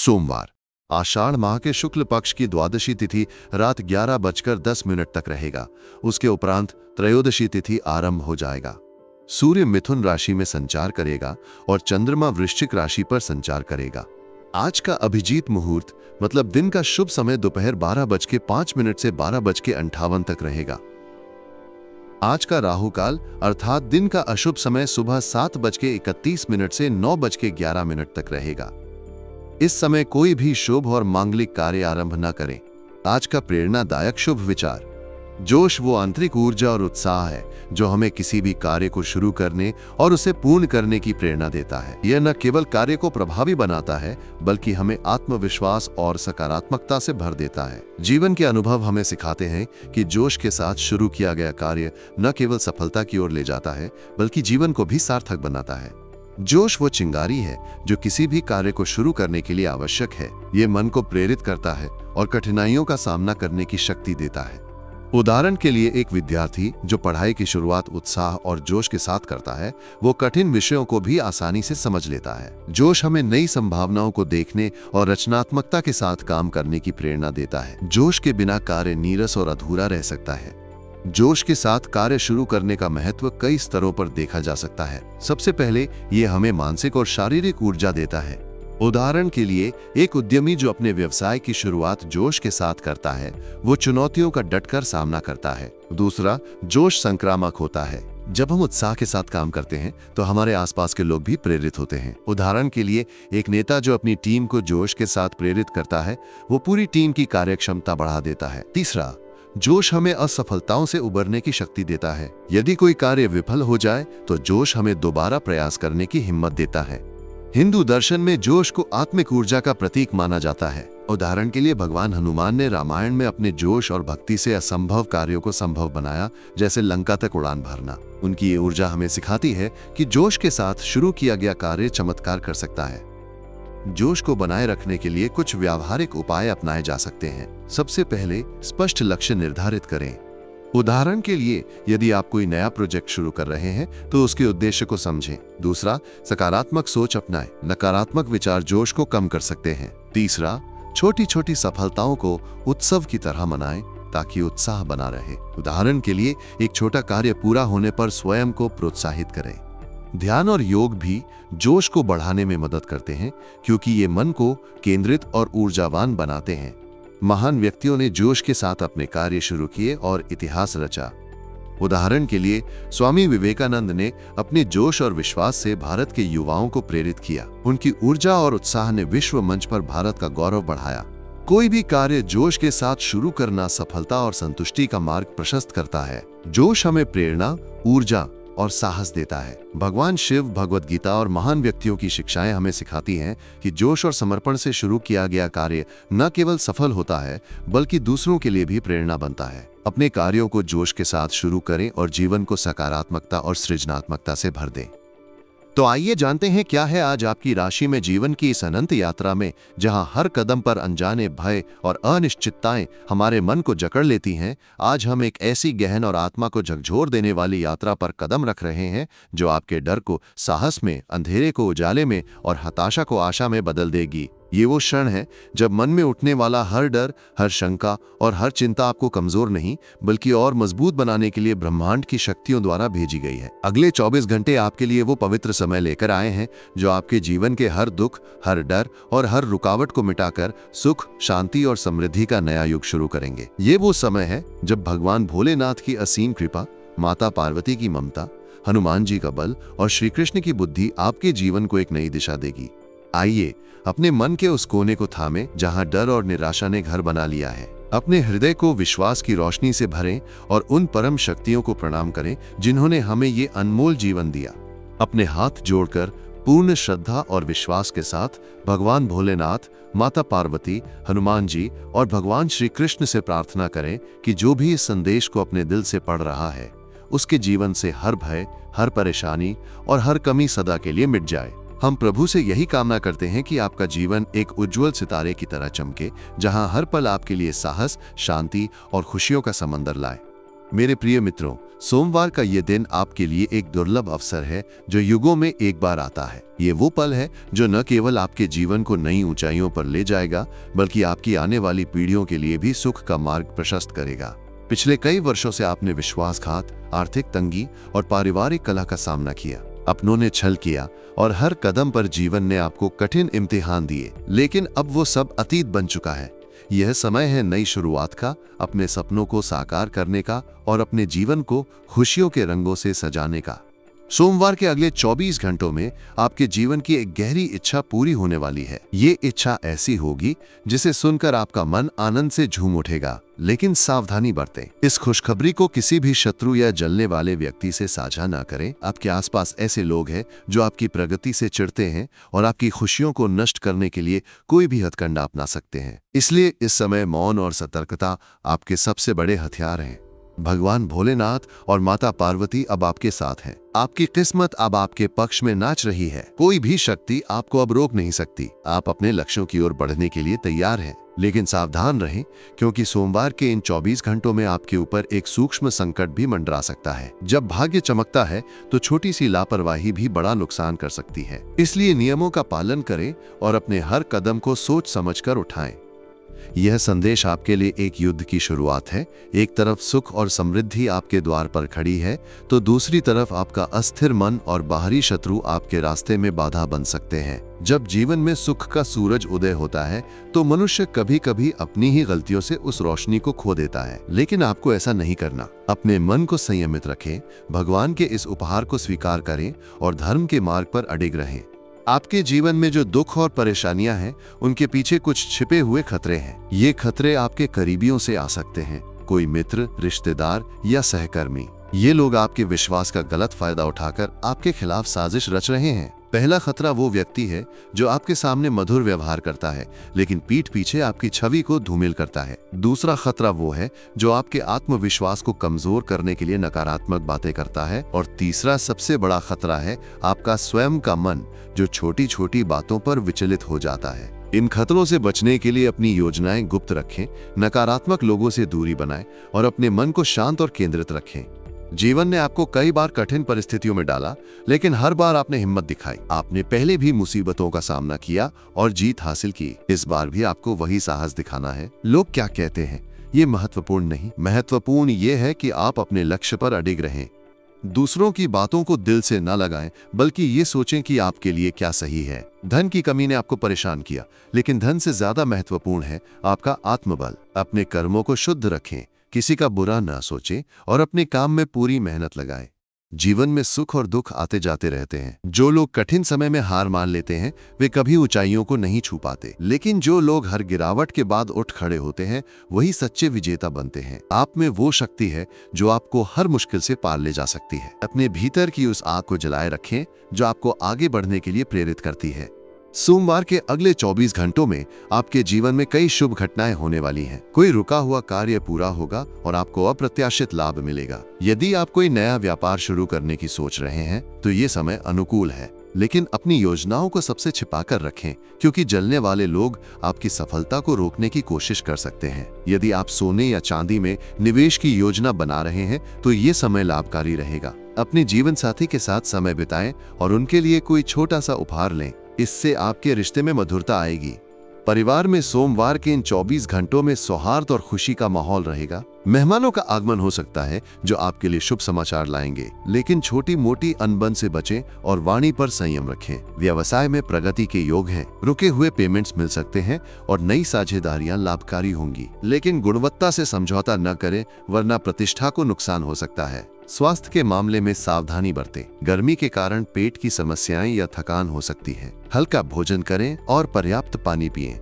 सोमवार, आषाढ़ माह के शुक्ल पक्ष की द्वादशी तिथि रात 11:10 तक रहेगा। उसके उपरांत त्रयोदशी तिथि आरंभ हो जाएगा। सूर्य मिथुन राशि में संचार करेगा और चंद्रमा वृश्चिक राशि पर संचार करेगा। आज का अभिजीत मुहूर्त मतलब दिन का शुभ समय दोपहर 12:05 से 12:58 तक रहेगा। आज का राहु काल अर्थात दिन का अशुभ समय सुबह 7:31 से 9:11 तक रहेगा। इस समय कोई भी शुभ और मांगलिक कार्य आरंभ न करें। आज का प्रेरणादायक शुभ विचार, जोश वो आंतरिक ऊर्जा और उत्साह है जो हमें किसी भी कार्य को शुरू करने और उसे पूर्ण करने की प्रेरणा देता है। यह न केवल कार्य को प्रभावी बनाता है बल्कि हमें आत्मविश्वास और सकारात्मकता से भर देता है। जीवन के अनुभव हमें सिखाते हैं कि जोश के साथ शुरू किया गया कार्य न केवल सफलता की ओर ले जाता है बल्कि जीवन को भी सार्थक बनाता है। जोश वो चिंगारी है जो किसी भी कार्य को शुरू करने के लिए आवश्यक है। ये मन को प्रेरित करता है और कठिनाइयों का सामना करने की शक्ति देता है। उदाहरण के लिए एक विद्यार्थी जो पढ़ाई की शुरुआत उत्साह और जोश के साथ करता है, वो कठिन विषयों को भी आसानी से समझ लेता है। जोश हमें नई संभावनाओं को देखने और रचनात्मकता के साथ काम करने की प्रेरणा देता है। जोश के बिना कार्य नीरस और अधूरा रह सकता है। जोश के साथ कार्य शुरू करने का महत्व कई स्तरों पर देखा जा सकता है। सबसे पहले ये हमें मानसिक और शारीरिक ऊर्जा देता है। उदाहरण के लिए एक उद्यमी जो अपने व्यवसाय की शुरुआत जोश के साथ करता है, वो चुनौतियों का डटकर सामना करता है। दूसरा, जोश संक्रामक होता है। जब हम उत्साह के साथ काम करते हैं तो हमारे आसपास के लोग भी प्रेरित होते हैं। उदाहरण के लिए एक नेता जो अपनी टीम को जोश के साथ प्रेरित करता है, वो पूरी टीम की कार्यक्षमता बढ़ा देता है। तीसरा, जोश हमें असफलताओं से उबरने की शक्ति देता है। यदि कोई कार्य विफल हो जाए तो जोश हमें दोबारा प्रयास करने की हिम्मत देता है। हिंदू दर्शन में जोश को आत्मिक ऊर्जा का प्रतीक माना जाता है। उदाहरण के लिए भगवान हनुमान ने रामायण में अपने जोश और भक्ति से असंभव कार्यों को संभव बनाया, जैसे लंका तक उड़ान भरना। उनकी ये ऊर्जा हमें सिखाती है कि जोश के साथ शुरू किया गया कार्य चमत्कार कर सकता है। जोश को बनाए रखने के लिए कुछ व्यावहारिक उपाय अपनाए जा सकते हैं। सबसे पहले स्पष्ट लक्ष्य निर्धारित करें। उदाहरण के लिए यदि आप कोई नया प्रोजेक्ट शुरू कर रहे हैं तो उसके उद्देश्य को समझें। दूसरा, सकारात्मक सोच अपनाएं। नकारात्मक विचार जोश को कम कर सकते हैं। तीसरा, छोटी छोटी सफलताओं को उत्सव की तरह मनाएं ताकि उत्साह बना रहे। उदाहरण के लिए एक छोटा कार्य पूरा होने पर स्वयं को प्रोत्साहित करें। ध्यान और योग भी जोश को बढ़ाने में मदद करते हैं क्योंकि ये मन को केंद्रित और ऊर्जावान बनाते हैं। महान व्यक्तियों ने जोश के साथ अपने कार्य शुरू किए और इतिहास रचा। उदाहरण के लिए स्वामी विवेकानंद ने अपने जोश और विश्वास से भारत के युवाओं को प्रेरित किया। उनकी ऊर्जा और उत्साह ने विश्व मंच पर भारत का गौरव बढ़ाया। कोई भी कार्य जोश के साथ शुरू करना सफलता और संतुष्टि का मार्ग प्रशस्त करता है। जोश हमें प्रेरणा, ऊर्जा और साहस देता है। भगवान शिव, भगवद गीता और महान व्यक्तियों की शिक्षाएं हमें सिखाती हैं कि जोश और समर्पण से शुरू किया गया कार्य न केवल सफल होता है बल्कि दूसरों के लिए भी प्रेरणा बनता है। अपने कार्यों को जोश के साथ शुरू करें और जीवन को सकारात्मकता और सृजनात्मकता से भर दें। तो आइए जानते हैं क्या है आज आपकी राशि में जीवन की इस अनंत यात्रा में, जहां हर कदम पर अनजाने भय और अनिश्चितताएं हमारे मन को जकड़ लेती हैं। आज हम एक ऐसी गहन और आत्मा को झकझोर देने वाली यात्रा पर कदम रख रहे हैं जो आपके डर को साहस में, अंधेरे को उजाले में और हताशा को आशा में बदल देगी। ये वो क्षण है जब मन में उठने वाला हर डर, हर शंका और हर चिंता आपको कमजोर नहीं बल्कि और मजबूत बनाने के लिए ब्रह्मांड की शक्तियों द्वारा भेजी गई है। अगले 24 घंटे आपके लिए वो पवित्र समय लेकर आए हैं जो आपके जीवन के हर दुख, हर डर और हर रुकावट को मिटाकर सुख, शांति और समृद्धि का नया युग शुरू करेंगे। ये वो समय है जब भगवान भोलेनाथ की असीम कृपा, माता पार्वती की ममता, हनुमान जी का बल और श्री कृष्ण की बुद्धि आपके जीवन को एक नई दिशा देगी। आइए अपने मन के उस कोने को थामें जहां डर और निराशा ने घर बना लिया है। अपने हृदय को विश्वास की रोशनी से भरें और उन परम शक्तियों को प्रणाम करें जिन्होंने हमें ये अनमोल जीवन दिया। अपने हाथ जोड़कर पूर्ण श्रद्धा और विश्वास के साथ भगवान भोलेनाथ, माता पार्वती, हनुमान जी और भगवान श्री कृष्ण से प्रार्थना करें कि जो भी इस संदेश को अपने दिल से पढ़ रहा है उसके जीवन से हर भय, हर परेशानी और हर कमी सदा के लिए मिट जाए। हम प्रभु से यही कामना करते हैं कि आपका जीवन एक उज्जवल सितारे की तरह चमके, जहां हर पल आपके लिए साहस, शांति और खुशियों का समंदर लाए। मेरे प्रिय मित्रों, सोमवार का ये दिन आपके लिए एक दुर्लभ अवसर है जो युगों में एक बार आता है। ये वो पल है जो न केवल आपके जीवन को नई ऊंचाइयों पर ले जाएगा, बल्कि आपकी आने वाली पीढ़ियों के लिए भी सुख का मार्ग प्रशस्त करेगा। पिछले कई वर्षों से आपने विश्वासघात, आर्थिक तंगी और पारिवारिक कलह का सामना किया। अपनों ने छल किया और हर कदम पर जीवन ने आपको कठिन इम्तिहान दिए, लेकिन अब वो सब अतीत बन चुका है। यह समय है नई शुरुआत का, अपने सपनों को साकार करने का और अपने जीवन को खुशियों के रंगों से सजाने का। सोमवार के अगले 24 घंटों में आपके जीवन की एक गहरी इच्छा पूरी होने वाली है। ये इच्छा ऐसी होगी जिसे सुनकर आपका मन आनंद से झूम उठेगा, लेकिन सावधानी बरतें। इस खुशखबरी को किसी भी शत्रु या जलने वाले व्यक्ति से साझा न करें। आपके आसपास ऐसे लोग हैं जो आपकी प्रगति से चिढ़ते हैं और आपकी खुशियों को नष्ट करने के लिए कोई भी हथकंडा अपना सकते हैं। इसलिए इस समय मौन और सतर्कता आपके सबसे बड़े हथियार हैं। भगवान भोलेनाथ और माता पार्वती अब आपके साथ हैं। आपकी किस्मत अब आपके पक्ष में नाच रही है। कोई भी शक्ति आपको अब रोक नहीं सकती। आप अपने लक्ष्यों की ओर बढ़ने के लिए तैयार हैं, लेकिन सावधान रहें, क्योंकि सोमवार के इन 24 घंटों में आपके ऊपर एक सूक्ष्म संकट भी मंडरा सकता है। जब भाग्य चमकता है तो छोटी सी लापरवाही भी बड़ा नुकसान कर सकती है। इसलिए नियमों का पालन करें और अपने हर कदम को सोच समझकर उठाएं। यह संदेश आपके लिए एक युद्ध की शुरुआत है। एक तरफ सुख और समृद्धि आपके द्वार पर खड़ी है, तो दूसरी तरफ आपका अस्थिर मन और बाहरी शत्रु आपके रास्ते में बाधा बन सकते हैं। जब जीवन में सुख का सूरज उदय होता है तो मनुष्य कभी कभी अपनी ही गलतियों से उस रोशनी को खो देता है, लेकिन आपको ऐसा नहीं करना। अपने मन को संयमित रखें, भगवान के इस उपहार को स्वीकार करें और धर्म के मार्ग पर अडिग रहें। आपके जीवन में जो दुख और परेशानियां हैं, उनके पीछे कुछ छिपे हुए खतरे हैं। ये खतरे आपके करीबियों से आ सकते हैं, कोई मित्र, रिश्तेदार या सहकर्मी। ये लोग आपके विश्वास का गलत फायदा उठाकर आपके खिलाफ साजिश रच रहे हैं। पहला खतरा वो व्यक्ति है जो आपके सामने मधुर व्यवहार करता है, लेकिन पीठ पीछे आपकी छवि को धूमिल करता है। दूसरा खतरा वो है जो आपके आत्मविश्वास को कमजोर करने के लिए नकारात्मक बातें करता है। और तीसरा सबसे बड़ा खतरा है आपका स्वयं का मन, जो छोटी छोटी बातों पर विचलित हो जाता है। इन खतरों से बचने के लिए अपनी योजनाएं गुप्त रखें, नकारात्मक लोगों से दूरी बनाएं और अपने मन को शांत और केंद्रित रखें। जीवन ने आपको कई बार कठिन परिस्थितियों में डाला, लेकिन हर बार आपने हिम्मत दिखाई। आपने पहले भी मुसीबतों का सामना किया और जीत हासिल की। इस बार भी आपको वही साहस दिखाना है। लोग क्या कहते हैं ये महत्वपूर्ण नहीं, महत्वपूर्ण ये है कि आप अपने लक्ष्य पर अडिग रहें। दूसरों की बातों को दिल से न लगाएं, बल्कि ये सोचें कि आपके लिए क्या सही है। धन की कमी ने आपको परेशान किया, लेकिन धन से ज्यादा महत्वपूर्ण है आपका आत्मबल। अपने कर्मों को शुद्ध रखें, किसी का बुरा ना सोचें और अपने काम में पूरी मेहनत लगाएं। जीवन में सुख और दुख आते जाते रहते हैं। जो लोग कठिन समय में हार मान लेते हैं वे कभी ऊंचाइयों को नहीं छू पाते, लेकिन जो लोग हर गिरावट के बाद उठ खड़े होते हैं वही सच्चे विजेता बनते हैं। आप में वो शक्ति है जो आपको हर मुश्किल से पार ले जा सकती है। अपने भीतर की उस आग को जलाए रखें जो आपको आगे बढ़ने के लिए प्रेरित करती है। सोमवार के अगले 24 घंटों में आपके जीवन में कई शुभ घटनाएं होने वाली हैं। कोई रुका हुआ कार्य पूरा होगा और आपको अप्रत्याशित लाभ मिलेगा। यदि आप कोई नया व्यापार शुरू करने की सोच रहे हैं तो ये समय अनुकूल है, लेकिन अपनी योजनाओं को सबसे छिपा कर रखें, क्योंकि जलने वाले लोग आपकी सफलता को रोकने की कोशिश कर सकते हैं। यदि आप सोने या चांदी में निवेश की योजना बना रहे हैं तो ये समय लाभकारी रहेगा। अपने जीवन साथी के साथ समय बिताएं और उनके लिए कोई छोटा सा उपहार लें। इससे आपके रिश्ते में मधुरता आएगी। परिवार में सोमवार के इन 24 घंटों में सौहार्द और खुशी का माहौल रहेगा। मेहमानों का आगमन हो सकता है जो आपके लिए शुभ समाचार लाएंगे, लेकिन छोटी मोटी अनबन से बचें और वाणी पर संयम रखें। व्यवसाय में प्रगति के योग हैं। रुके हुए पेमेंट्स मिल सकते हैं और नई साझेदारियां लाभकारी होंगी, लेकिन गुणवत्ता से समझौता न करें, वरना प्रतिष्ठा को नुकसान हो सकता है। स्वास्थ्य के मामले में सावधानी बरतें। गर्मी के कारण पेट की समस्याएं या थकान हो सकती है। हल्का भोजन करें और पर्याप्त पानी पिएं।